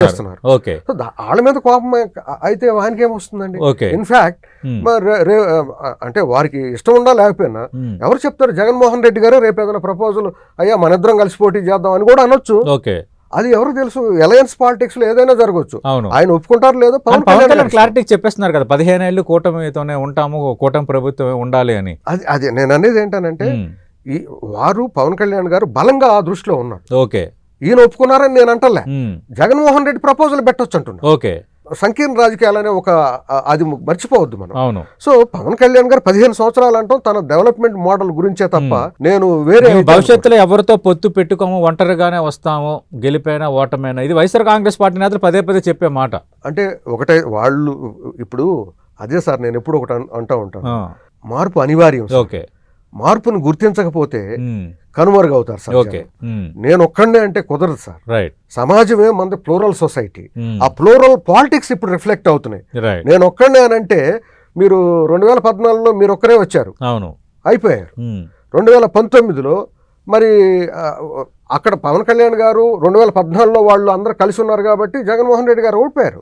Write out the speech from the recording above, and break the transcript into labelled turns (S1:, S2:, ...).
S1: చేస్తున్నారు. సో వాళ్ళ మీద కోపం అయితే వానికి ఏమొస్తుందండి? ఇన్ఫాక్ట్ అంటే వారికి ఇష్టం ఉండా లేకపోయినా ఎవరు చెప్తారు? జగన్మోహన్ రెడ్డి గారు రేపు ఏదైనా ప్రపోజల్ అయ్యా మన ఇద్దరం కలిసి పోటీ చేద్దాం అని కూడా అనొచ్చు. అది ఎవరు తెలుసు? అలయన్స్ పాలిటిక్స్ లో ఏదైనా జరగవచ్చు. ఆయన ఒప్పుకుంటారు లేదో పవన్ కళ్యాణ్
S2: క్లారిటీ చెప్పేస్తున్నారు కదా, 15 ఏళ్ళు కూటమితోనే ఉంటాము, కూటమి ప్రభుత్వం ఉండాలి అని.
S1: అది నేను అనేది ఏంటనంటే వారు పవన్ కళ్యాణ్ గారు బలంగా ఆ దృష్టిలో ఉన్నారు. ఈయన ఒప్పుకున్నారని నేను అంటలే. జగన్మోహన్ రెడ్డి ప్రపోజల్ పెట్టొచ్చు అంటున్నా. సంకీర్ణ రాజకీయాలనే ఒక అది మర్చిపోవద్దు మనం. సో పవన్ కళ్యాణ్ గారు 15 సంవత్సరాలు అంటాం తన డెవలప్మెంట్ మోడల్ గురించే తప్ప నేను వేరే
S2: భవిష్యత్తులో ఎవరితో పొత్తు పెట్టుకోము, ఒంటరిగానే వస్తాము, గెలిపోయినా ఓటమైనా, ఇది వైఎస్ఆర్ కాంగ్రెస్ పార్టీ నేతలు పదే పదే చెప్పే మాట.
S1: అంటే ఒకటే వాళ్ళు ఇప్పుడు అదే సార్ నేను ఎప్పుడు ఒకటి అంటూ ఉంటాను, మార్పు అనివార్యం. మార్పును గుర్తించకపోతే కనుమరుగవుతారు సార్. నేను ఒక్కడే అంటే కుదరదు సార్. సమాజమే మనది ప్లూరల్ సొసైటీ. ఆ ప్లూరల్ పాలిటిక్స్ ఇప్పుడు రిఫ్లెక్ట్ అవుతున్నాయి. నేను ఒక్కడే అనంటే మీరు 2014లో మీరు ఒక్కరే వచ్చారు, అయిపోయారు. 2019లో మరి అక్కడ పవన్ కళ్యాణ్ గారు 2014లో వాళ్ళు అందరూ కలిసి ఉన్నారు కాబట్టి జగన్మోహన్ రెడ్డి గారు ఓడిపోయారు.